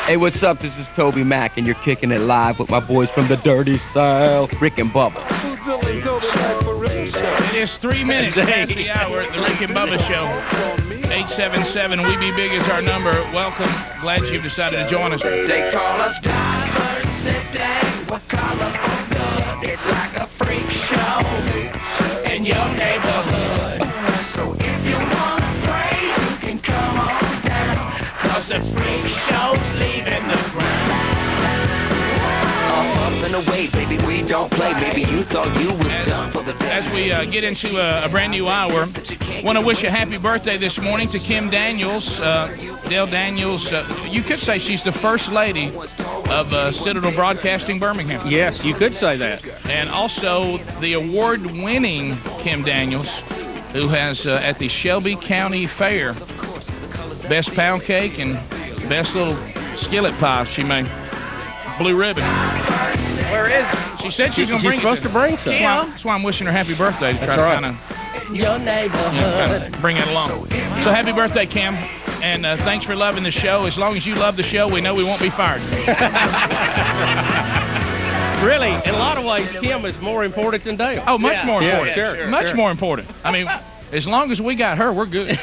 Hey, what's up? This is Toby Mac, and you're kicking it live with my boys from the Dirty South, Rick and Bubba. It is 3 minutes past the hour at the Rick and Bubba Show. 877-WE-BE-BIG is our number. Welcome. Glad you've decided to join us. They call us diversity. We're colorful blood. It's like a freak show in your neighborhood. So if you want to pray, you can come on down. Cause the freak show's leaving the ground. Up and away, baby, we don't play. Maybe you thought you was done for the day. As we get into a brand new hour, want to wish a happy birthday this morning to Kim Daniels. Dale Daniels, you could say she's the first lady of Citadel Broadcasting Birmingham. Yes, you could say that. And also the award-winning Kim Daniels, who has at the Shelby County Fair, best pound cake and best little skillet pie she made. Blue ribbon. Where is it? She said she's going to bring it. She's supposed to bring some. That's why I'm wishing her happy birthday. To try to kind of Your neighborhood. bring it along. So happy birthday, Kim. And thanks for loving the show. As long as you love the show, we know we won't be fired. Really, in a lot of ways, Kim is more important than Dale. Oh, much more important. Sure. Much more important. I mean, as long as we got her, we're good.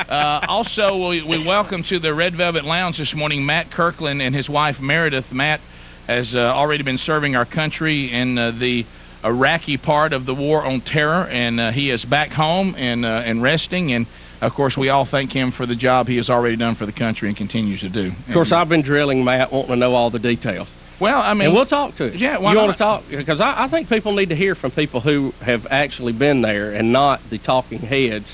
Also, we welcome to the Red Velvet Lounge this morning Matt Kirkland and his wife Meredith. Matt has already been serving our country in the Iraqi part of the War on Terror, and he is back home and resting. And of course, we all thank him for the job he has already done for the country and continues to do. Of course, I've been drilling Matt, wanting to know all the details. Well, I mean, and we'll talk to him. Yeah, why you not? want to talk? Because I think people need to hear from people who have actually been there and not the talking heads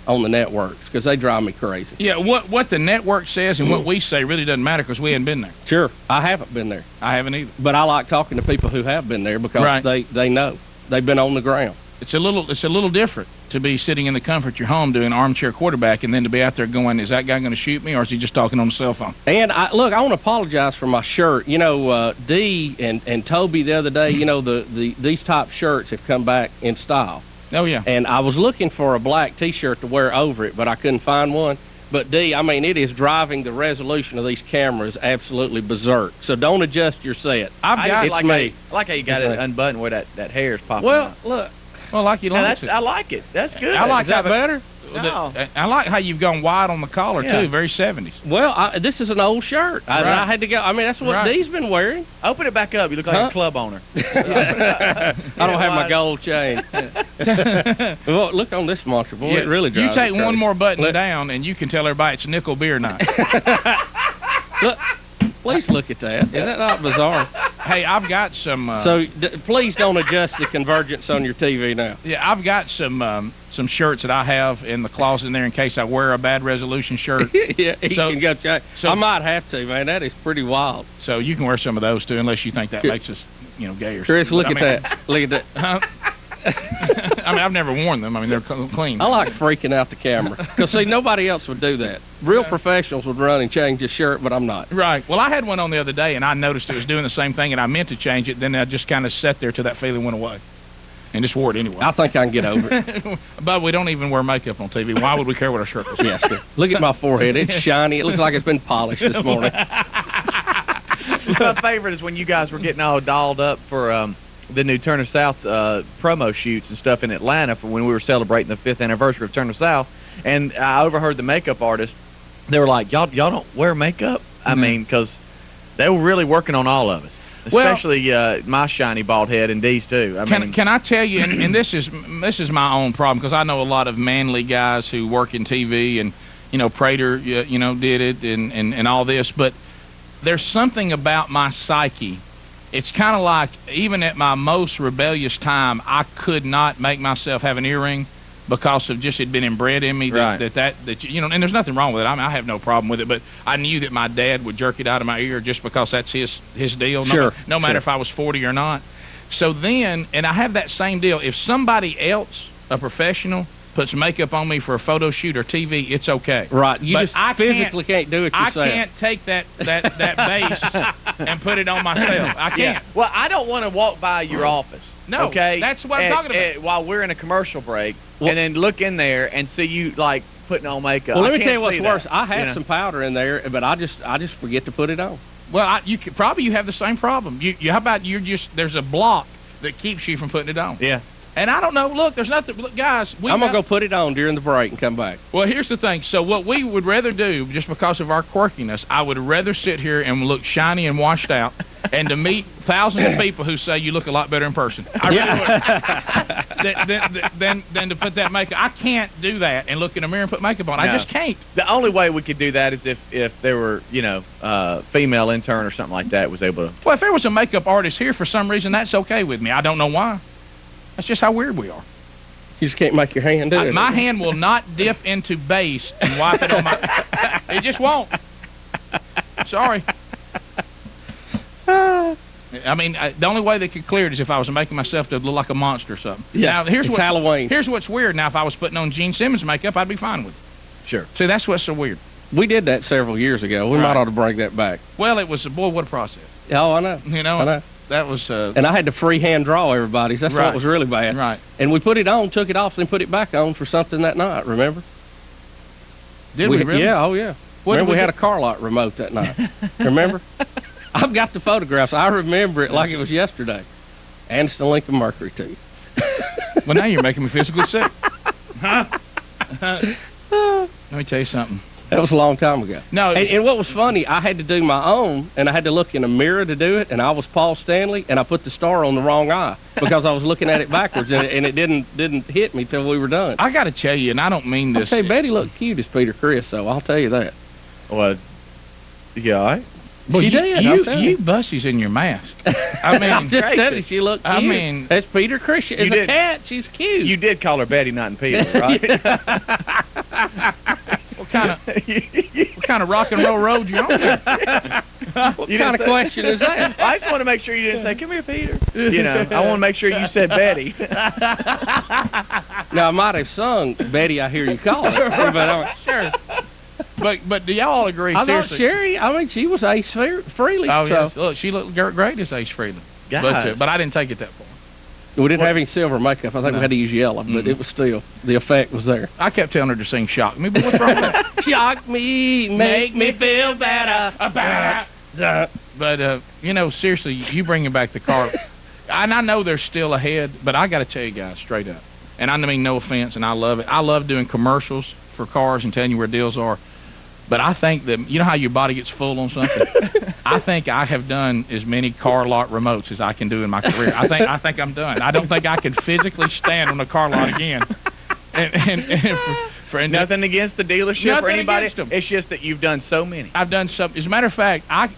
on the networks, because they drive me crazy. Yeah, what the network says and what we say really doesn't matter because we haven't been there. Sure, I haven't been there. I haven't either. But I like talking to people who have been there because they know. They've been on the ground. It's a little different to be sitting in the comfort of your home doing armchair quarterback and then to be out there going, is that guy going to shoot me or is he just talking on the cell phone? And look, I want to apologize for my shirt. You know, Dee and Toby the other day, you know, these top shirts have come back in style. Oh, yeah. And I was looking for a black T-shirt to wear over it, but I couldn't find one. But, Dee, I mean, it is driving the resolution of these cameras absolutely berserk. So don't adjust your set. I like me. I like how you got it unbuttoned where that hair is popping Well, out. look. Well, like you like it. I like it. That's good. I like Is that better? No. I like how you've gone wide on the collar, too. Very 70s. Well, this is an old shirt. I had to go. I mean, that's what Dee's been wearing. Open it back up. You look like a club owner. I don't have my gold chain. Well, look on this monster, boy. It really drives You take me crazy. one more button down, and you can tell everybody it's nickel beer night. Look, please look at that. Is that not bizarre? Hey, I've got some... so, please don't adjust the convergence on your TV now. Yeah, I've got some shirts that I have in the closet in there in case I wear a bad resolution shirt. Yeah, you can go check. I might have to, man. That is pretty wild. So you can wear some of those, too, unless you think that makes us, gay or Chris, something. look at that. Look at that. I mean, I've never worn them. I mean, they're clean. I like freaking out the camera. Because, see, nobody else would do that. Real professionals would run and change his shirt, but I'm not. Right. Well, I had one on the other day, and I noticed it was doing the same thing, and I meant to change it. Then I just kind of sat there till that feeling went away. And just wore it anyway. I think I can get over it. But we don't even wear makeup on TV. Why would we care what our shirt was? Yes, look at my forehead. It's shiny. It looks like it's been polished this morning. My favorite is when you guys were getting all dolled up for the new Turner South promo shoots and stuff in Atlanta for when we were celebrating the 5th anniversary of Turner South. And I overheard the makeup artist. They were like, y'all don't wear makeup? I mean, because they were really working on all of us. Especially my shiny bald head and Dee's too. Can I tell you, and this is my own problem, because I know a lot of manly guys who work in TV, and Prater, did it, and all this, but there's something about my psyche. It's kind of like, even at my most rebellious time, I could not make myself have an earring because of just it been inbred in me that and there's nothing wrong with it. I mean, I have no problem with it, but I knew that my dad would jerk it out of my ear just because that's his deal. No matter if I was 40 or not. So then, and I have that same deal. If somebody else, a professional, puts makeup on me for a photo shoot or TV, it's okay. Right. You but just physically can't do it yourself. I can't take that base and put it on myself. I can't. Yeah. Well, I don't want to walk by your office. No, okay? That's what I'm talking about. While we're in a commercial break, and then look in there and see you, like, putting on makeup. Well, let I me tell you can't what's see worse. that, I have you know? some powder in there, but I just forget to put it on. Well, you could, probably you have the same problem. How about there's a block that keeps you from putting it on. Yeah. And I don't know. Look, there's nothing. Look, guys, I'm gonna go put it on during the break and come back. Well, here's the thing. So what we would rather do, just because of our quirkiness, I would rather sit here and look shiny and washed out, and to meet thousands of people who say you look a lot better in person. I really would. Than to put that makeup. I can't do that and look in a mirror and put makeup on. No. I just can't. The only way we could do that is if there were, female intern or something like that was able to. Well, if there was a makeup artist here for some reason, that's okay with me. I don't know why. That's just how weird we are. You just can't make your hand do it. My hand will not dip into base and wipe it on my... It just won't. Sorry. I mean, the only way they could clear it is if I was making myself to look like a monster or something. Yeah, now, here's it's Halloween. Here's what's weird. Now, if I was putting on Gene Simmons makeup, I'd be fine with it. Sure. See, that's what's so weird. We did that several years ago. We might ought to bring that back. Well, it was, boy, what a process. Oh, I know. You know? I know. That was... and I had to freehand draw everybody's. That's what was really bad. Right. And we put it on, took it off, then put it back on for something that night, remember? Did we really? Yeah, oh yeah. Remember we had a car lot remote that night. Remember? I've got the photographs. I remember it like it was yesterday. And it's the Lincoln Mercury, too. Well, now you're making me physically sick. Huh? Let me tell you something. That was a long time ago. No. And what was funny, I had to do my own, and I had to look in a mirror to do it, and I was Paul Stanley, and I put the star on the wrong eye because I was looking at it backwards, and it didn't hit me till we were done. I got to tell you, and I don't mean this. I'll tell you, Betty looked cute as Peter Chris, though. I'll tell you that. Well, yeah, all right. Well, she did. You bussies in your mask. I mean, I'm just telling you, she looked cute. I mean, that's Peter Chris. As a cat, she's cute. You did call her Betty, not in Peter, right? What kind of rock and roll road you on there? What kind of question is that? I just want to make sure you didn't say, "Come here, Peter." I want to make sure you said Betty. Now I might have sung "Betty, I Hear You Calling," but sure. But do y'all all agree? I thought seriously? Sherry. I mean, she was Ace Frehley. Oh so. yes. Look, she looked great as Ace Frehley. But I didn't take it that far. We didn't have any silver makeup. I think we had to use yellow, but it was still, the effect was there. I kept telling her to sing "Shock Me," but what's wrong with that? Shock me, make me feel better about that. But seriously, you bringing back the car, and I know they're still ahead, but I got to tell you guys straight up, and I mean no offense, and I love it. I love doing commercials for cars and telling you where deals are. But I think that, you know how your body gets full on something? I think I have done as many car lot remotes as I can do in my career. I think I'm done. I don't think I can physically stand on a car lot again. And for nothing against the dealership or anybody. Against them. It's just that you've done so many. I've done some. As a matter of fact, like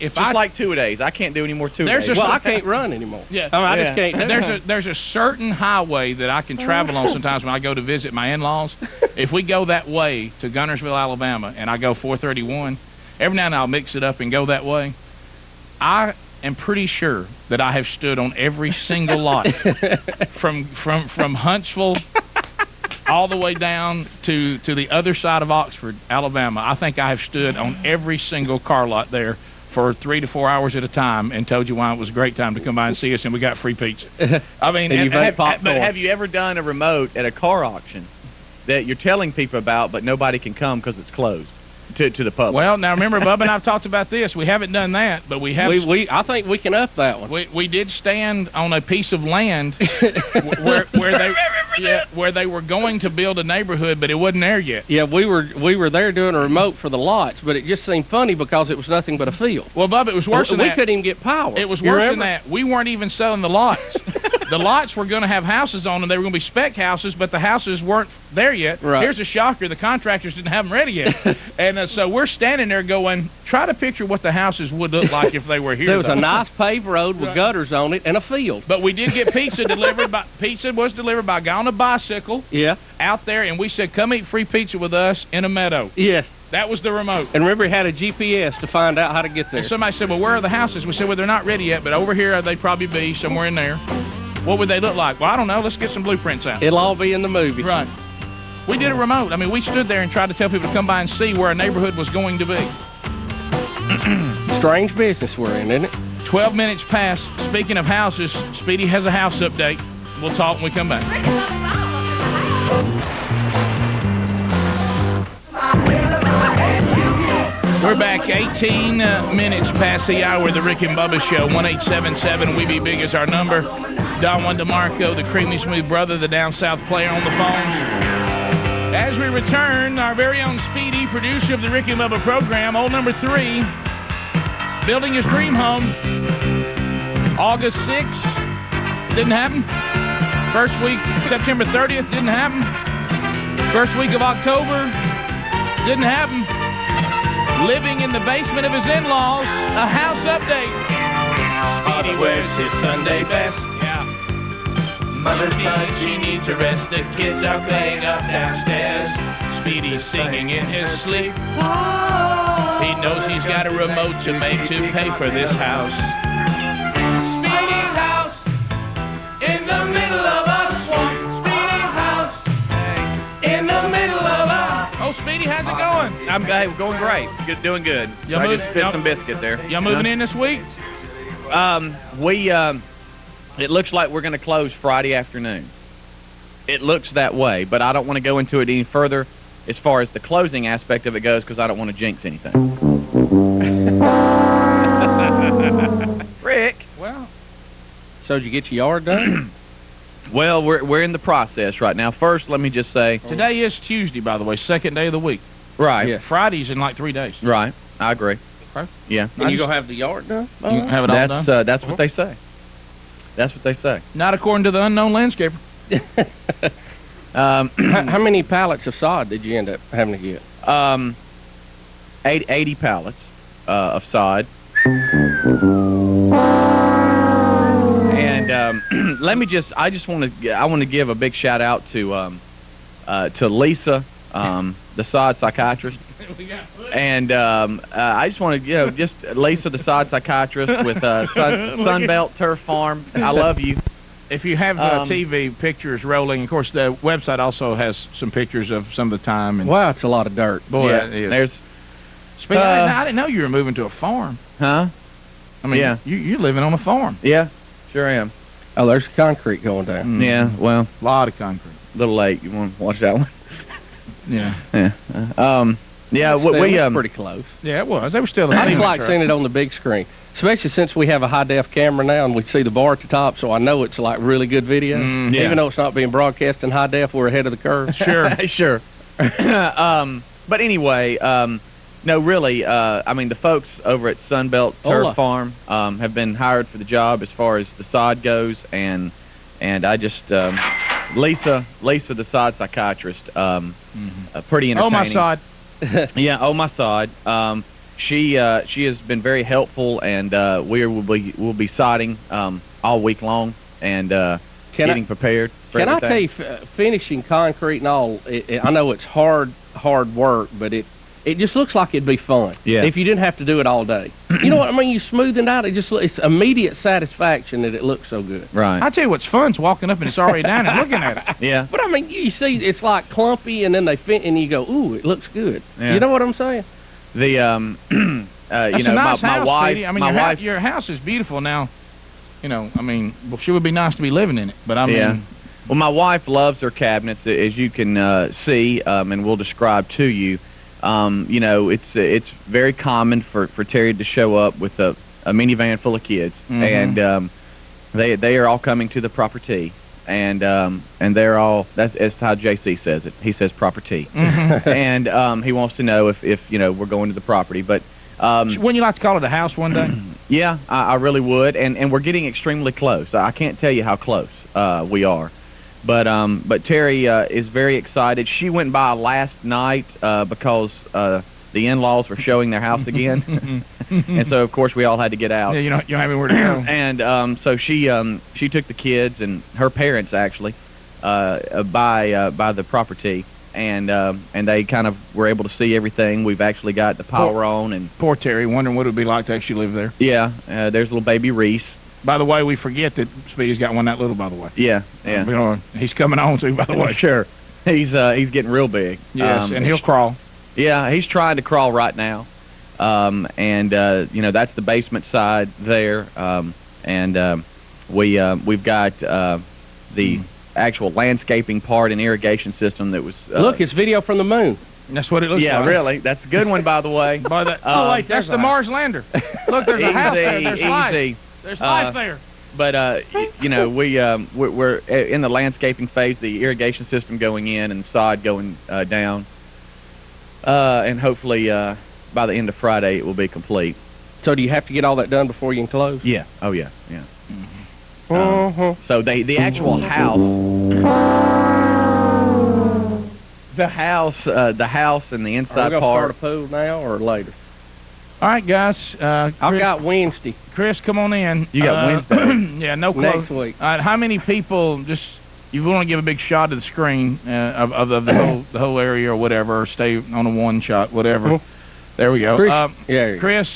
2-a-days. I can't do any more 2-a-days. Well, I can't run anymore. Yeah. I mean, I just can't. There's a certain highway that I can travel on sometimes when I go to visit my in-laws. If we go that way to Gunnersville, Alabama, and I go 431, every now and then I'll mix it up and go that way. I am pretty sure that I have stood on every single lot from Huntsville all the way down to the other side of Oxford, Alabama. I think I have stood on every single car lot there for 3 to 4 hours at a time and told you why it was a great time to come by and see us, and we got free pizza. I mean, but have you ever done a remote at a car auction that you're telling people about, but nobody can come because it's closed to the public? Well, now remember, Bubba and I've talked about this. We haven't done that, but we have. I think we can up that one. We did stand on a piece of land where they were going to build a neighborhood, but it wasn't there yet. Yeah, we were there doing a remote for the lots, but it just seemed funny because it was nothing but a field. Well, Bubba, it was worse than that. We couldn't even get power. It was worse than that. We weren't even selling the lots. The lots were going to have houses on them. They were going to be spec houses, but the houses weren't there yet. Right. Here's a shocker. The contractors didn't have them ready yet. And so we're standing there going, try to picture what the houses would look like if they were here. There was a nice paved road with gutters on it and a field. But we did get pizza delivered. Pizza was delivered by a guy on a bicycle. Yeah. Out there, and we said, come eat free pizza with us in a meadow. Yes. That was the remote. And remember, he had a GPS to find out how to get there. And somebody said, well, where are the houses? We said, well, they're not ready yet, but over here they'd probably be somewhere in there. What would they look like? Well, I don't know. Let's get some blueprints out. It'll all be in the movie. Right. We did a remote. I mean, we stood there and tried to tell people to come by and see where a neighborhood was going to be. Strange business we're in, isn't it? 12 minutes past. Speaking of houses, Speedy has a house update. We'll talk when we come back. We're back 18 minutes past the hour of the Rick and Bubba Show. 1-877 We Be Big is our number. Don Juan DeMarco, the creamy smooth brother, the down south player on the phones. As we return, our very own Speedy, producer of the Rick and Bubba program, old number 3, building his dream home. August 6th, didn't happen. First week, September 30th, didn't happen. First week of October, didn't happen. Living in the basement of his in-laws, a house update. Speedy wears his Sunday best. Yeah. Mother's fun, she needs a rest. The kids are playing up downstairs. Speedy's singing in his sleep. He knows he's got a remote to make to pay for this house. Speedy's house in the middle of a swamp. Speedy's house in the middle of a... Oh, Speedy, how's it going? I'm going great. Doing good. I just spit some biscuit there. Y'all moving in this week? It looks like we're going to close Friday afternoon. It looks that way, but I don't want to go into it any further as far as the closing aspect of it goes because I don't want to jinx anything. Rick. Well, So did you get your yard done? Well, we're in the process right now. First, let me just say... today is Tuesday, by the way, second day of the week. Right. Yeah. Friday's in like 3 days. Right. I agree. Okay. Yeah. And you gonna have the yard done? You have it all done? That's what they say. That's what they say. Not according to the unknown landscaper. How many pallets of sod did you end up having to get? 80 pallets of sod. And I want to give a big shout out to Lisa, the sod psychiatrist. And I just want to, just Lisa, the sod psychiatrist with Sunbelt Turf Farm. I love you. If you have TV pictures rolling, of course, the website also has some pictures of some of the time. And Wow, it's a lot of dirt. boy, Yeah, it is. there's, Speedy, I didn't know you were moving to a farm. huh? I mean, Yeah. you're living on a farm. Yeah, sure am. Oh, there's concrete going down. Yeah, well, A lot of concrete. a little late. You want to watch that one? Yeah. Yeah. Yeah, Still, we it's pretty close. Yeah, it was. They were still. I just like seeing it on the big screen, especially since we have a high-def camera now and we see the bar at the top, so I know it's like really good video. yeah. Even though it's not being broadcast in high-def, we're ahead of the curve. Sure. Sure. But anyway, no, really, I mean, the folks over at Sunbelt Turf Farm have been hired for the job as far as the sod goes, and I just, Lisa, the sod psychiatrist, pretty entertaining. Oh, my sod. Yeah, oh, my sod. She has been very helpful, and we'll be sodding all week long and getting prepared for Can everything. I tell you, finishing concrete and all, I know it's hard work, but it just looks like it'd be fun. Yeah. If you didn't have to do it all day. You know what I mean? You smooth it out. It's immediate satisfaction that it looks so good. Right. I tell you what's fun is walking up and it's already down and looking at it. Yeah. But I mean, you see, it's like clumpy, and then and you go, ooh, it looks good. Yeah. You know what I'm saying? The That's you know, a nice my house, wife, Speedy. I mean, my wife. your house is beautiful now. You know, I mean, well, sure would be nice to be living in it, but I mean, Yeah. Well, my wife loves her cabinets, as you can see, and we'll describe to you. You know, it's very common for Terry to show up with a minivan full of kids, and they are all coming to the property, and they're all, that's how JC says it. He says property, and he wants to know if you know we're going to the property, but. Wouldn't you like to call it a house one day? Yeah, I really would, and we're getting extremely close. I can't tell you how close we are, but Terry is very excited. She went by last night because the in-laws were showing their house again, and so of course we all had to get out. Yeah, you don't have anywhere to go. And so she took the kids and her parents actually by the property. And they kind of were able to see everything. We've actually got the power on, and Poor Terry, wondering what it would be like to actually live there. yeah, there's little baby Reese. By the way, we forget that Speedy's got one that little, by the way. Yeah. You know, he's coming on too, by the way. Sure. He's getting real big. Yes, and he'll crawl. Yeah, he's trying to crawl right now. And you know, that's the basement side there. And we've got the actual landscaping part and irrigation system that was Look, it's video from the moon. That's what it looks Yeah, like. really. That's a good one, by the way. By the, oh, wait, that's the Mars lander. Look, there's a house there. There's life. Easy. There's life there. But you know, we're in the landscaping phase, the irrigation system going in and sod going down, and hopefully by the end of Friday it will be complete. So do you have to get all that done before you can close? Yeah. Oh yeah. Yeah. So the actual house, the house and the Are we inside gonna part. start a pool now or later? All right, guys. I've got Wednesday. Chris, come on in. You got Wednesday. Yeah, no close. Next week. All right, how many people just you want to give a big shot of the screen of the whole area or whatever, or stay on a one shot, whatever. There we go. Chris, Chris,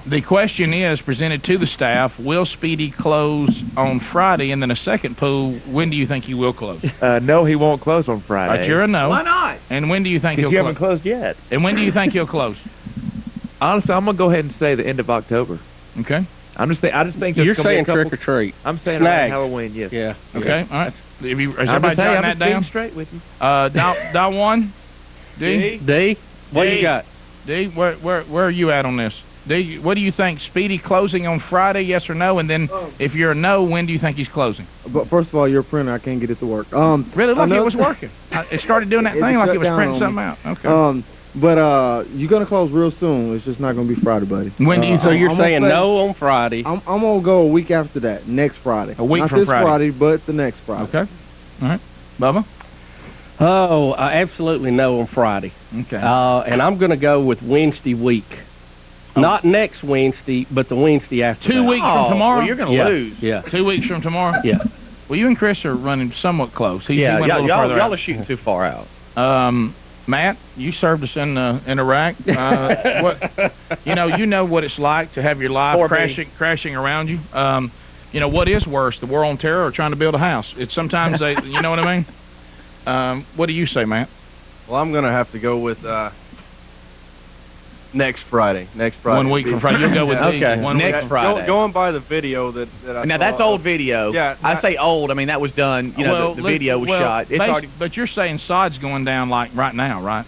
the question is presented to the staff: will Speedy close on Friday? And then a second pool, when do you think he will close? No, he won't close on Friday. All right, you're a no. Why not? And when do you think he'll Because you haven't close? closed yet. And when do you think he'll close? Honestly, I'm gonna go ahead and say the end of October. Okay. I just think there's you're gonna be saying a couple, trick or treat. I'm saying Snags. around Halloween. Yes. Yeah. Okay. All right. Has I'm everybody just saying, jotting I'm that just being down? straight with you. Dial one. D. D, what D. you got? D. Where are you at on this? D. What do you think? Speedy closing on Friday? Yes or no? And then, if you're a no, when do you think he's closing? But first of all, your printer, I can't get it to work. Really? Look, it was working. It started doing that It thing like shut it was down printing on something me. out. Okay. But you're gonna close real soon. It's just not gonna be Friday, buddy. When do you So think? you're I'm saying gonna say- no on Friday. I'm gonna go a week after that, next Friday. A week not from this Friday. but the next Friday. Okay. All right. Bubba. Oh, absolutely no on Friday. Okay. And I'm going to go with Wednesday week. Not next Wednesday, but the Wednesday after 2 that. weeks from tomorrow. Well, you're gonna Yeah. lose. Yeah. 2 weeks from tomorrow. Yeah. Well, you and Chris are running somewhat close. He Yeah, went a little further y'all out. are shooting too far out. Matt, you served us in Iraq. You know what it's like to have your life Poor me. crashing around you. What is worse, the war on terror or trying to build a house? It's sometimes they, you know what I mean. What do you say, Matt? Well, I'm going to have to go with next Friday. 1 week from Friday. You'll go with Okay. D. 1 Next week from Friday. Going by the video that I Now saw, that's old video. Yeah, I say old. I mean that was done. You know, the video was shot. It's already. But you're saying sod's going down like right now, right?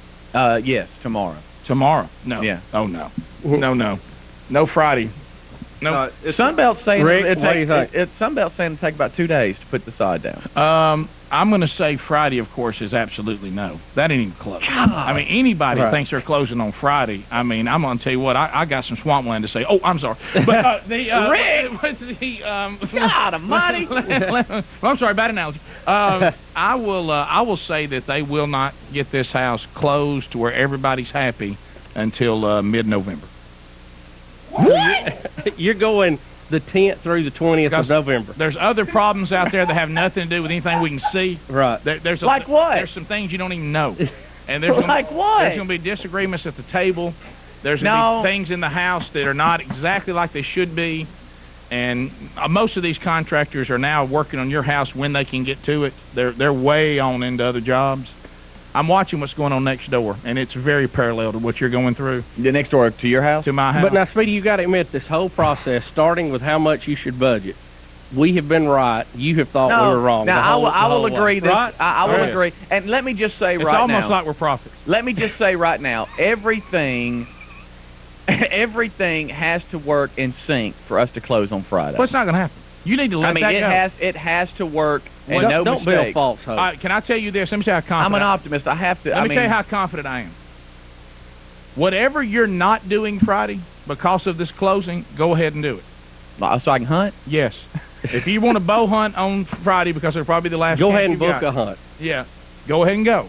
Yes, tomorrow. Tomorrow? No. Yeah. Oh no. No Friday. No. Sunbelt's saying Rick, it'll what do you take. think? Sunbelt's saying it'll take about 2 days to put the sod down. I'm going to say Friday, of course, is absolutely no. That ain't even close. I mean, anybody Right. thinks they're closing on Friday. I mean, I'm going to tell you what, I got some swampland to say. Oh, I'm sorry. But Rick! God almighty! Well, I'm sorry, bad analogy. I will say that they will not get this house closed to where everybody's happy until mid-November. You're going the 10th through the 20th of Because November. There's other problems out there that have nothing to do with anything we can see. Right. There's Like what? There's some things you don't even know. And there's Like what? There's going to be disagreements at the table. There's going No. to be things in the house that are not exactly like they should be. And most of these contractors are now working on your house when they can get to it. They're way on into other jobs. I'm watching what's going on next door, and it's very parallel to what you're going through The next door to your house. to my house. But now, Speedy, you got to admit, this whole process, starting with how much you should budget, we have been right. You have thought we were wrong. Now the whole, I will the whole agree. way. This, Right? I will Right. agree. And let me just say it's right almost now. like we're prophets. Let me just say right now, everything has to work in sync for us to close on Friday. Well, it's not going to happen. You need to let I mean, that go. it has to work, and Don't, no don't build mistake. false hope. All right, can I tell you this? Let me tell you how I'm confident an optimist. I have to. Let me tell you how confident I am. Whatever you're not doing Friday because of this closing, go ahead and do it. So I can hunt. Yes. If you want to bow hunt on Friday because it'll probably be the last Go chance ahead and you book got. a hunt. Yeah. Go ahead and go.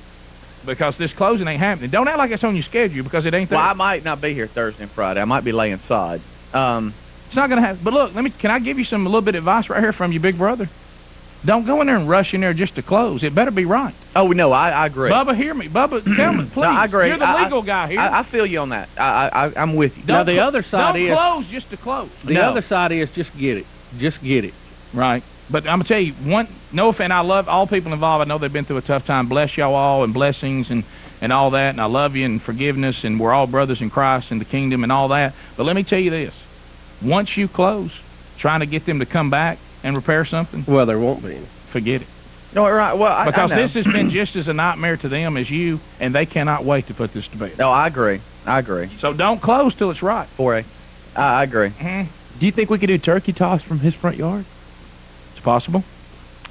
Because this closing ain't happening. Don't act like it's on your schedule because it ain't there. Well, I might not be here Thursday and Friday. I might be laying sod. It's not going to happen. But look, can I give you a little bit of advice right here from your big brother? Don't go in there and rush in there just to close. It better be right. Oh no, I agree. Bubba, hear me. Bubba, tell me, please. No, I agree. You're the legal guy here. I feel you on that. I'm with you. Now, the other side don't is... close just to close. The other side is just get it. Just get it. Right. But I'm going to tell you, no offense, I love all people involved. I know they've been through a tough time. Bless y'all all and blessings and all that. And I love you and forgiveness. And we're all brothers in Christ and the kingdom and all that. But let me tell you this. Once you close, trying to get them to come back and repair something, Well, there won't be any. forget it. No, right. Well, I Because know. this has been just as a nightmare to them as you, and they cannot wait to put this to bed. No, I agree. I agree. So don't close till it's right. 4A. I agree. Do you think we could do turkey toss from his front yard? It's possible.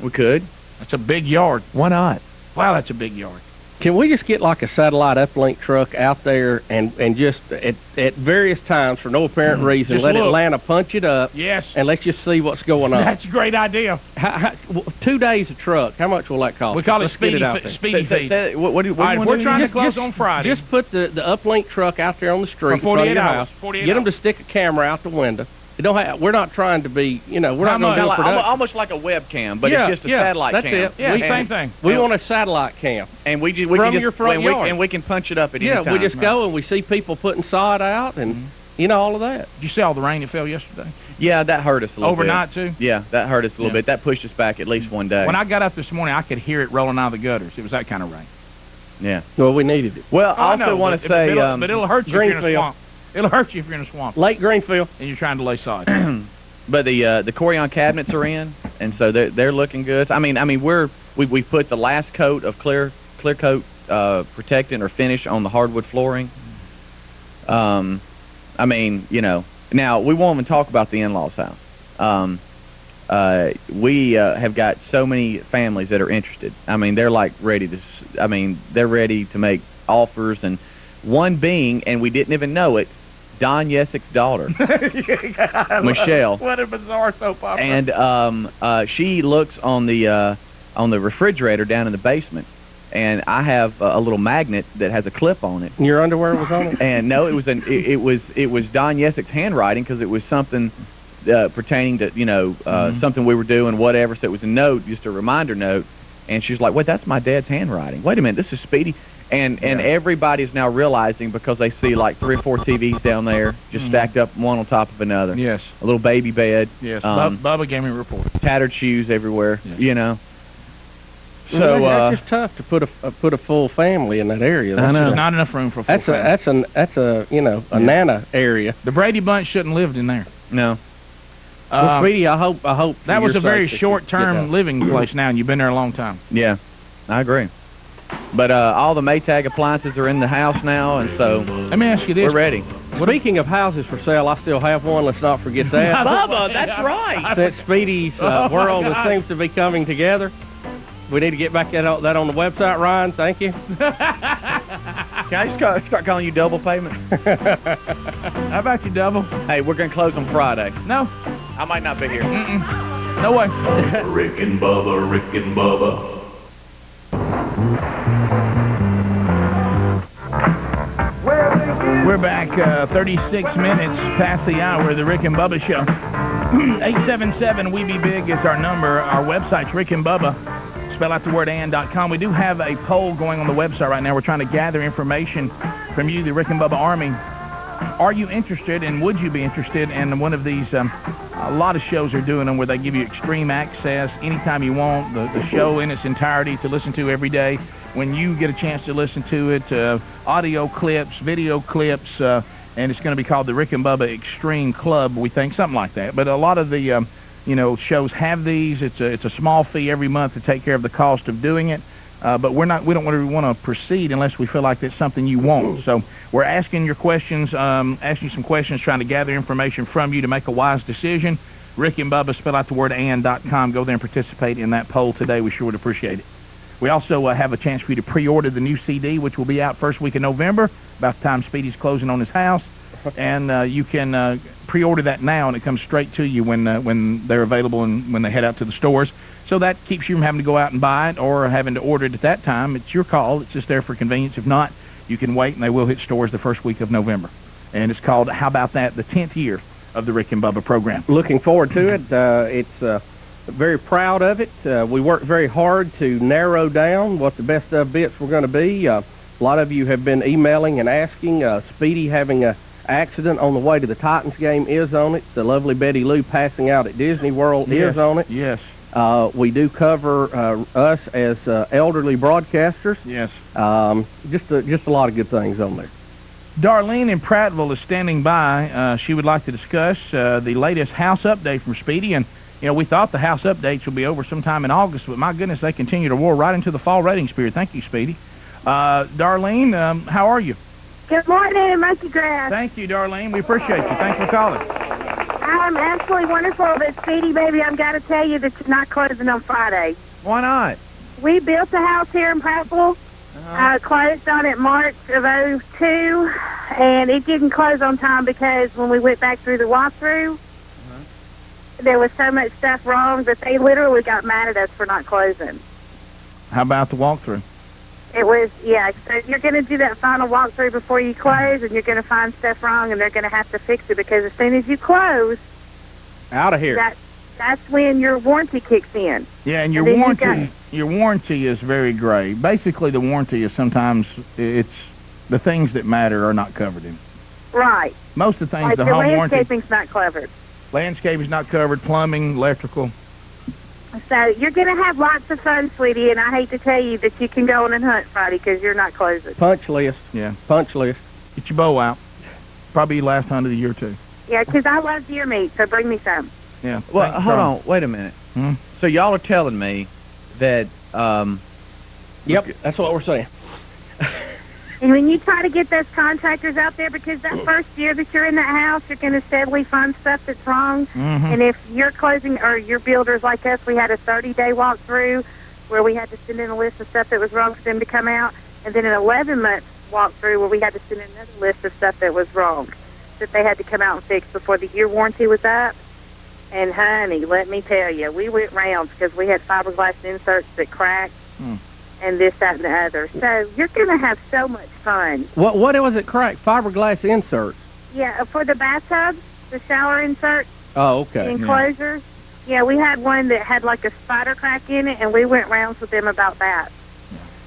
We could. That's a big yard. Why not? Wow, that's a big yard. Can we just get like a satellite uplink truck out there and just at various times for no apparent reason Just let look. Atlanta punch it up Yes. and let's just see what's going on? That's a great idea. 2 days a truck. How much will that cost? We call it Let's get Speedy, out there. Speedy feed. What do you All right, want we're to trying to Just- close just- on Friday. Just put the uplink truck out there on the street For in front 48 of your hours. house. 48 Get them to hours. stick a camera out the window. It don't have, we're not trying to be, we're not going to do a production. almost like a webcam, but Yeah, it's just a yeah, satellite that's cam. it. Yeah, We- same thing. We want a satellite cam. And we From can just, your front yard. and we can punch it up at any Yeah, time. we just go and we see people putting sod out and, all of that. Did you see all the rain that fell yesterday? Yeah, that hurt us a little Overnight, bit. too? Yeah, that hurt us a little Yeah. bit. That pushed us back at least one day. When I got up this morning, I could hear it rolling out of the gutters. It was that kind of rain. yeah. Well, we needed it. Well, Oh, I I also know, want to but say, it'll hurt you if you're in a Greenfield. swamp. It'll hurt you if you're in a swamp Lake Greenfield. and you're trying to lay sod. but the Corian cabinets are in, and so they're looking good. I mean, we put the last coat of clear coat protectant or finish on the hardwood flooring. I mean, now we won't even talk about the in-laws' house. We have got so many families that are interested. I mean, they're like ready to. They're ready to make offers, and one being, and we didn't even know it, Don Yessik's daughter, Michelle. What a bizarre soap opera. And she looks on the refrigerator down in the basement, and I have a little magnet that has a clip on it. And your underwear was on it? And no, it was it was Don Yessik's handwriting because it was something pertaining to something we were doing, whatever. So it was a note, just a reminder note. And she's like, "Wait, that's my dad's handwriting. Wait a minute, this is Speedy." And everybody's now realizing because they see like 3 or 4 TVs down there just stacked up one on top of another. Yes. A little baby bed. Yes. Bubba gave me a report. Tattered shoes everywhere. Yes. So That's just tough to put a full family in that area. I know. There's not enough room for a full family. That's a Nana area. The Brady Bunch shouldn't have lived in there. no. Well, Speedy, I hope That was you're a very safe that you short-term get out. living place now, and you've been there a long time. Yeah, I agree. But all the Maytag appliances are in the house now, and so Let me ask you this. we're ready. Speaking of houses for sale, I still have one. Let's not forget that. Bubba, that's right. Since Speedy's world seems to be coming together, we need to get back that on the website, Ryan. Thank you. Can I just start calling you Double Payment? How about you, Double? Hey, we're going to close on Friday. No. I might not be here. No way. Rick and Bubba, Rick and Bubba. We're back 36 minutes past the hour of the Rick and Bubba Show. 877-WE-BE-BIG is our number. Our website's Rick and Bubba. Spell out the word and.com. We do have a poll going on the website right now. We're trying to gather information from you, the Rick and Bubba Army. Are you interested, and would you be interested in one of these? A lot of shows are doing them where they give you extreme access anytime you want, the show in its entirety to listen to every day. When you get a chance to listen to it, audio clips, video clips, and it's going to be called the Rick and Bubba Extreme Club, we think, something like that. But a lot of the shows have these. It's a small fee every month to take care of the cost of doing it. But we don't want to proceed unless we feel like that's something you want. So we're asking your questions, asking you some questions, trying to gather information from you to make a wise decision. Rick and Bubba, spell out the word and.com. Go there and participate in that poll today. We sure would appreciate it. We also have a chance for you to pre-order the new CD, which will be out first week of November, about the time Speedy's closing on his house. And you can pre-order that now, and it comes straight to you when they're available and when they head out to the stores. So that keeps you from having to go out and buy it or having to order it at that time. It's your call. It's just there for convenience. If not, you can wait, and they will hit stores the first week of November. And it's called, how about that, the 10th year of the Rick and Bubba program. Looking forward to it. It's very proud of it. We worked very hard to narrow down what the best of bits were going to be. A lot of you have been emailing and asking. Speedy having a accident on the way to the Titans game is on it. The lovely Betty Lou passing out at Disney World is on it. Yes. We do cover us as elderly broadcasters. Yes. Just a lot of good things on there. Darlene in Prattville is standing by. She would like to discuss the latest house update from Speedy, and we thought the house updates would be over sometime in August, but my goodness, they continue to roar right into the fall ratings period. Thank you, Speedy. Darlene, how are you? Good morning, Monkey Grass. Thank you, Darlene. We appreciate you. Thanks for calling. I'm absolutely wonderful, but Speedy, baby, I've got to tell you that you're not closing on Friday. Why not? We built a house here in Prattville, closed on it March of '02, and it didn't close on time because when we went back through the walkthrough, there was so much stuff wrong that they literally got mad at us for not closing. How about the walkthrough? It was, so you're going to do that final walkthrough before you close, and you're going to find stuff wrong, and they're going to have to fix it, because as soon as you close, out of here. That's when your warranty kicks in. Yeah, and your warranty is very gray. Basically, the warranty is sometimes it's the things that matter are not covered in. Right. Most of the things, like the your home warranty. landscaping's not covered. Landscaping's not covered, plumbing, electrical. So you're going to have lots of fun, sweetie, and I hate to tell you that you can go on and hunt Friday because you're not closing. Punch list. Yeah. Punch list. Get your bow out. Probably your last hunt of the year, too. Yeah, because I love deer meat, so bring me some. Yeah. Well, hold on. Wait a minute. So y'all are telling me that... Yep, that's what we're saying. And when you try to get those contractors out there, because that first year that you're in that house, you're going to steadily find stuff that's wrong. And if you're closing, or your builders like us, we had a 30-day walkthrough where we had to send in a list of stuff that was wrong for them to come out, and then an 11-month walkthrough where we had to send in another list of stuff that was wrong that they had to come out and fix before the year warranty was up. And, honey, let me tell you, we went rounds because we had fiberglass inserts that cracked. And this, that, and the other. So you're going to have so much fun. What was it cracked? Fiberglass inserts? Yeah, for the bathtub, the shower inserts, Oh, okay. the enclosures. Yeah, we had one that had like a spider crack in it, and we went rounds with them about that.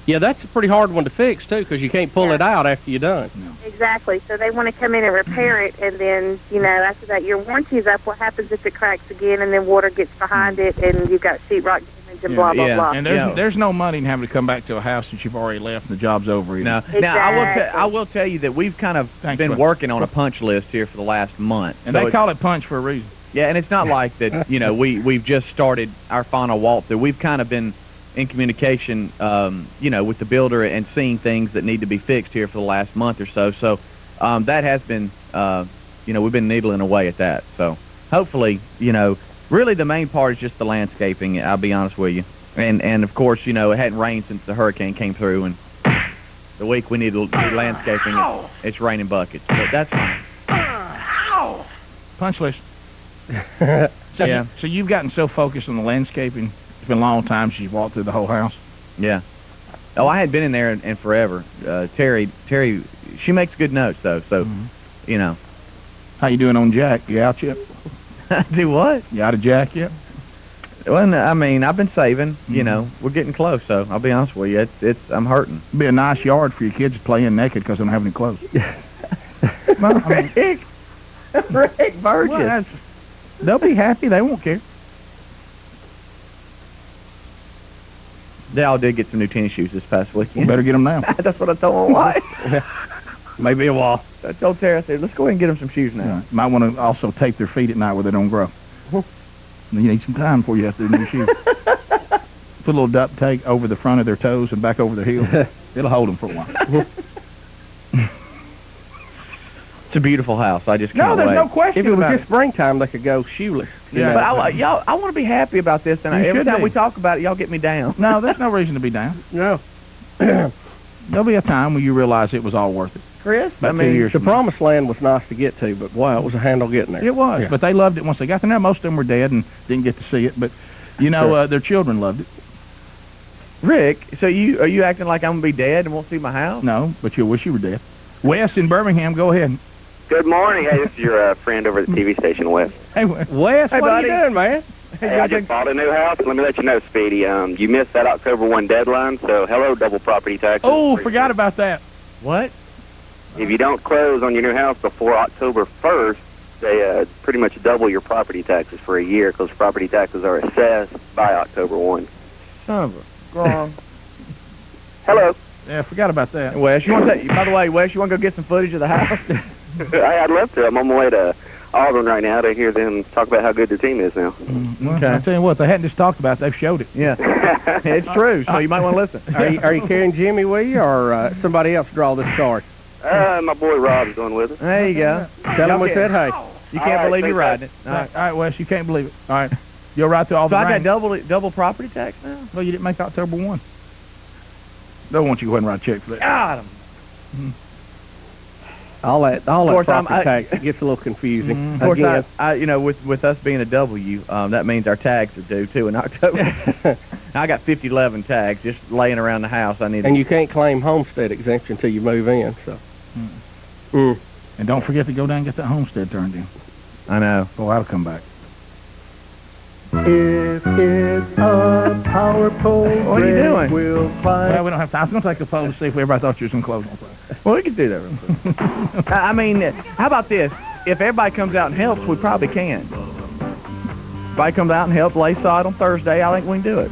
Yeah, that's a pretty hard one to fix, too, because you can't pull it out after you're done. Exactly. So they want to come in and repair it, and then, after that, your warranty is up. What happens if it cracks again, and then water gets behind it, and you've got sheetrock damage and blah, blah, blah. And there's no money in having to come back to a house that you've already left and the job's over. No. Exactly. Now, I will tell you that we've kind of been working on a punch list here for the last month. And they call it punch for a reason. Yeah, and it's not like that, we've just started our final walkthrough. We've kind of been in communication, with the builder and seeing things that need to be fixed here for the last month or so. So that has been, we've been needling away at that. So hopefully, really the main part is just the landscaping, I'll be honest with you. And of course, it hadn't rained since the hurricane came through, and the week we need landscaping, it's raining buckets. But that's fine. Punch list. So you've gotten so focused on the landscaping. It's been a long time since you've walked through the whole house. Yeah. Oh, I hadn't been in there in forever. Terry, she makes good notes, though, so, How you doing on Jack? You out yet? Do what? You out of Jack yet? Well, I mean, I've been saving, we're getting close, so I'll be honest with you, I'm hurting. It'd be a nice yard for your kids playing naked because they don't have any clothes. Well, Rick Burgess. They'll be happy. They won't care. They all did get some new tennis shoes this past weekend. Better get them now. That's what I told my wife. Maybe a while. I told Tara, I said, let's go ahead and get them some shoes now. Yeah. Might want to also tape their feet at night where they don't grow. You need some time before you have to do new shoes. Put a little duct tape over the front of their toes and back over their heels. It'll hold them for a while. It's a beautiful house. I just can't there's wait. no question If it was about just springtime, they could go shoeless. Yeah. But I want to be happy about this, and every time we talk about it, y'all get me down. No, there's no reason to be down. No. There'll be a time when you realize it was all worth it. Chris, About 2 years The from now. promised land was nice to get to, but wow, it was a handle getting there. It was, but they loved it once they got there. Now, most of them were dead and didn't get to see it, but, their children loved it. Rick, so are you acting like I'm going to be dead and won't see my house? No, but you'll wish you were dead. Wes in Birmingham, go ahead. Good morning. Hey, this is your friend over at the TV station, Wes. Hey, Wes. Wes, what are buddy. you doing, man? Hey, I just bought a new house. Let me let you know, Speedy. You missed that October 1 deadline, so hello, double property taxes. Oh, forgot about that. What? If you don't close on your new house before October 1st, they pretty much double your property taxes for a year because property taxes are assessed by October 1. Son of a wrong. Hello. Yeah, forgot about that. Wes, by the way, Wes, you want to go get some footage of the house? Hey, I'd love to. I'm on my way to Auburn right now to hear them talk about how good their team is now. Well, I'll tell you what, they hadn't just talked about it, they've showed it. Yeah, it's true. So you might want to listen. Are you carrying Jimmy with you, or somebody else draw this card? My boy Rob's going with us. There you go. Tell him we said hey. You can't believe you're riding it. All right, Wes, you can't believe it. All right. You'll ride through all the So I rain. got double property tax now? Well, you didn't make October 1. Don't want you to go ahead and write a check for that. Got him. All that course, property tax gets a little confusing. Of course, Again, I you know, with us being a W, that means our tags are due too in October. I got 5011 tags just laying around the house. I need. and you can't claim homestead exemption until you move in. So. And don't forget to go down and get that homestead turned in. I know. Boy, that'll come back. If it's a power pole, What are you doing? we'll climb. Well, we don't have time. I was going to take a photo to see if everybody thought you was going to close on Friday. Well, we can do that real quick. I mean, how about this? If everybody comes out and helps, we probably can. If everybody comes out and helps lay sod on Thursday, I think we can do it.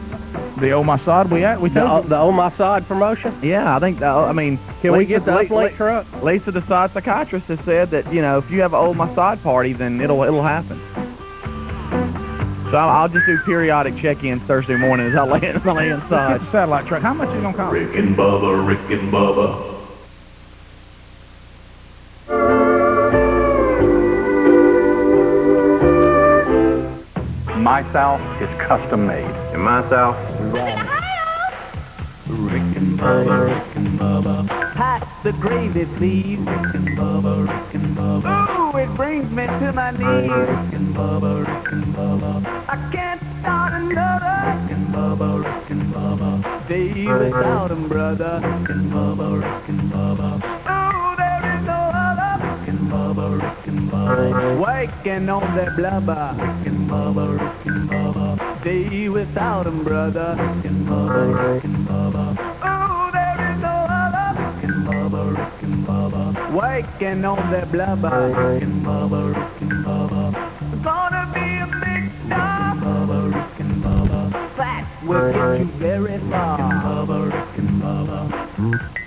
The old Mossad we told you. The Oh My Sod promotion? Yeah, I think. I mean, Can we get the uplink truck? Lisa, the sod psychiatrist, has said that if you have an old my sod party, then it'll happen. So I'll just do periodic check-ins Thursday morning as I lay in Get sod. the satellite truck. How much is it going to cost? Rick and Bubba, Rick and Bubba. My South is custom made. In my South, Rick and Bubba, Rick and Bubba. Pass the gravy, please. Rick and Bubba, Rick and Bubba. Ooh, it brings me to my knees. Rick and Bubba, Rick and Bubba. I can't start another Rick and Bubba, Rick and Bubba. day without 'em, brother. Rick and Bubba, Rick and Bubba. Ooh, there is no other. Rick and Bubba, Rick and Bubba. Waking on their blubber. Rick and Bubba, Rick and Bubba. Day without 'em, brother. Rick and Bubba, Rick and Bubba. Ooh, there is no other. Rick and Bubba, Rick and Bubba. Waking on their blubber. Rick and Bubba, Rick and Bubba. Gonna be a big star. Bubba, Rick and Bubba. That will get you very far. Bubba, Rick and Bubba.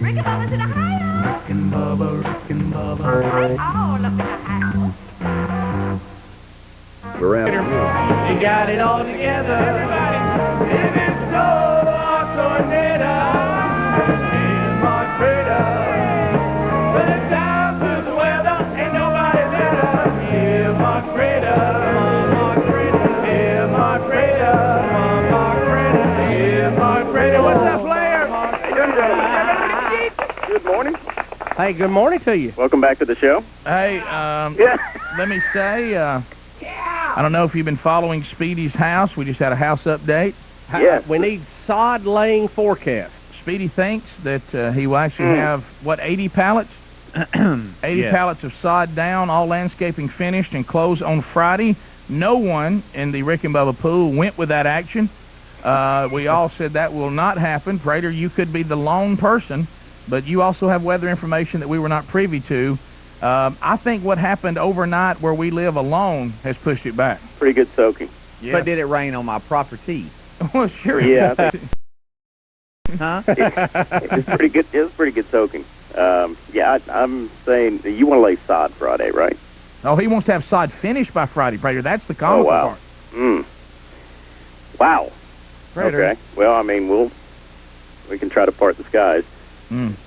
Rick and Bubba's in a high. Rick and Bubba, Rick and Bubba. Oh, look at that. You got it all together. Everybody. If it's snow or tornado, in my crater. But it's down to the weather, ain't nobody better. In my crater, my crater. In my crater, my crater. In my crater. What's up, player? How you doing, gentlemen? Good morning. Hey, good morning to you. Welcome back to the show. Hey, Yeah. let me say, I don't know if you've been following Speedy's house. We just had a house update. Yes. We need sod laying forecast. Speedy thinks that he will actually have, 80 pallets? 80 pallets of sod down, all landscaping finished and closed on Friday. No one in the Rick and Bubba pool went with that action. We all said that will not happen. Prater, you could be the lone person, but you also have weather information that we were not privy to. I think what happened overnight where we live alone has pushed it back. Pretty good soaking. Yeah. But did it rain on my property? Well, sure. Yeah, I think Huh? it's pretty good. It was pretty good soaking. I'm saying you want to lay sod Friday, right? Oh, he wants to have sod finished by Friday, Prater. That's the comical wow. part. Wow. Prater. Okay. Well, I mean, we can try to part the skies.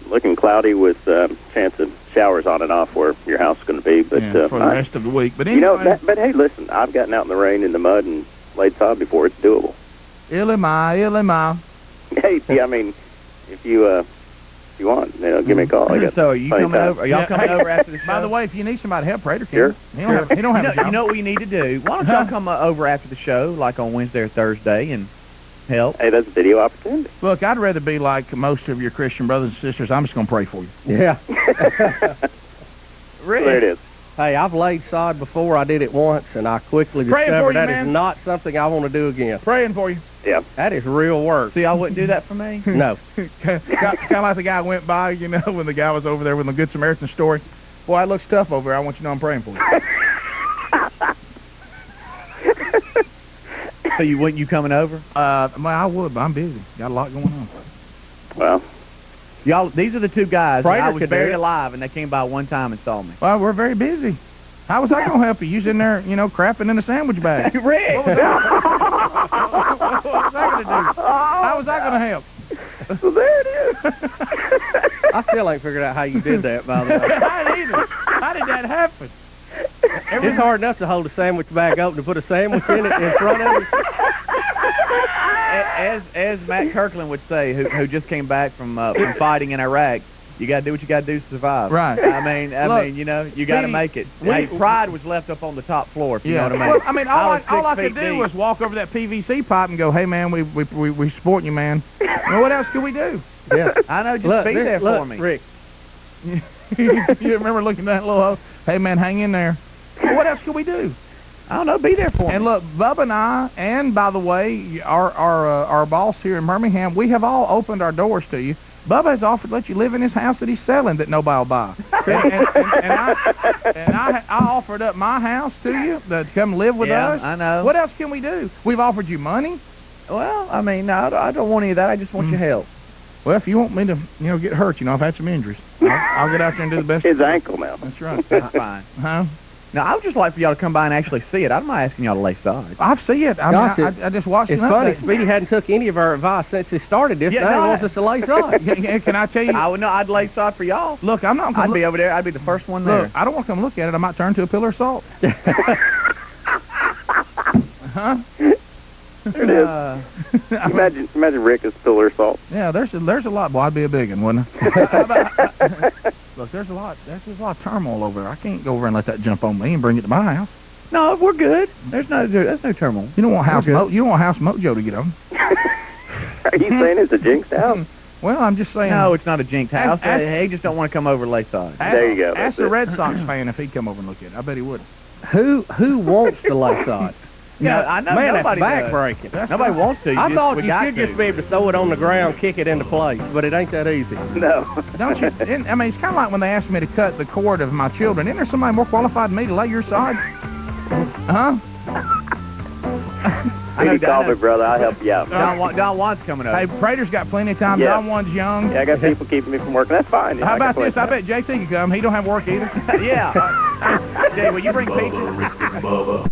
Looking cloudy with chance of showers on and off where your house is going to be, but Yeah, for the rest of the week. But anyway, but hey, listen, I've gotten out in the rain, in the mud, and laid sod before. It's doable. Ilima. Hey, see, I mean, if you want, give me a call. I got So are you plenty of coming time. over? Are y'all coming over after the show? By the way, if you need somebody to help, Prater can. Sure. He don't have a job. You know what we need to do? Why don't y'all come over after the show, like on Wednesday or Thursday, and help? Hey, that's a video opportunity. Look, I'd rather be like most of your Christian brothers and sisters. I'm just going to pray for you. Yeah. Really? There it is. Hey, I've laid sod before. I did it once, and I quickly Praying for discovered you, that man. is not something I want to do again. Praying for you. Yeah. That is real work. So y'all wouldn't do that for me? No. kind of like the guy went by, when the guy was over there with the Good Samaritan story. Boy, it looks tough over there. I want you to know I'm praying for you. So you coming over? Well, I would, but I'm busy. Got a lot going on. Well, Y'all, these are the two guys that Prater I was could do buried it. alive, and they came by one time and saw me. Well, we're very busy. How was I going to help you? You was in there, crapping in a sandwich bag. Rick! What was I going to do? How was I going to help? Well, there it is. I still ain't figured out how you did that, by the way. I ain't either. How did that happen? It's hard enough to hold a sandwich bag open to put a sandwich in it in front of you. As Matt Kirkland would say, who just came back from fighting in Iraq, you got to do what you got to do to survive. Right. I mean, Look, you got to make it. Pride was left up on the top floor, if you know what I mean. Well, I mean, all I could was 6 feet do deep. was walk over that PVC pipe and go, "Hey, man, we supporting you, man." Well, what else could we do? Yeah. I know, just be there for me. Rick. You remember looking at that little hole? Hey, man, hang in there. Well, what else could we do? I don't know, be there for me. And look, Bubba and I, and by the way, our boss here in Birmingham, we have all opened our doors to you. Bubba has offered to let you live in his house that he's selling that nobody will buy. and I offered up my house to you to come live with us. I know. What else can we do? We've offered you money. Well, I mean, no, I don't want any of that. I just want your help. Well, if you want me to, get hurt, I've had some injuries. I'll get out there and do the best. His ankle now. That's right. That's fine. Huh? Now, I would just like for y'all to come by and actually see it. I'm not asking y'all to lay side. I've seen it. I just watched It's an funny. update. Speedy hadn't took any of our advice since he started this. Yeah, now no, he wants us to lay side. Can I tell you? I'd lay side for y'all. Look, I'm not. I'd be over there. I'd be the first one there. Look, I don't want to come look at it. I might turn to a pillar of salt. Huh? There it is. Imagine Rick as pillar of salt. Yeah, there's a lot. Boy, I'd be a big one, wouldn't I? Look, there's a lot of turmoil over there. I can't go over and let that jump on me and bring it to my house. No, we're good. There's no turmoil. You don't want House Mojo to get on. Are you saying it's a jinxed house? Well, I'm just saying. No, it's not a jinxed house. Ask- He just don't want to come over and lay side. There you go. Ask the Red Sox fan if he'd come over and look at it. I bet he would. Who wants to lay side? Yeah, I know. Man, nobody that's does. backbreaking. Nobody wants to. I thought we you got should to. just be able to throw it on the ground, kick it into place, but it ain't that easy. No. Don't you? I mean, it's kind of like when they asked me to cut the cord of my children. Isn't there somebody more qualified than me to lay your side? Huh? You call me, brother. I'll help you out. Don Juan's coming up. Hey, Prater's got plenty of time. Yeah. Don Juan's young. Yeah, I got people keeping me from working. That's fine. How about this? I bet JT could come. He don't have work either. Yeah. Jay, will you bring pizza?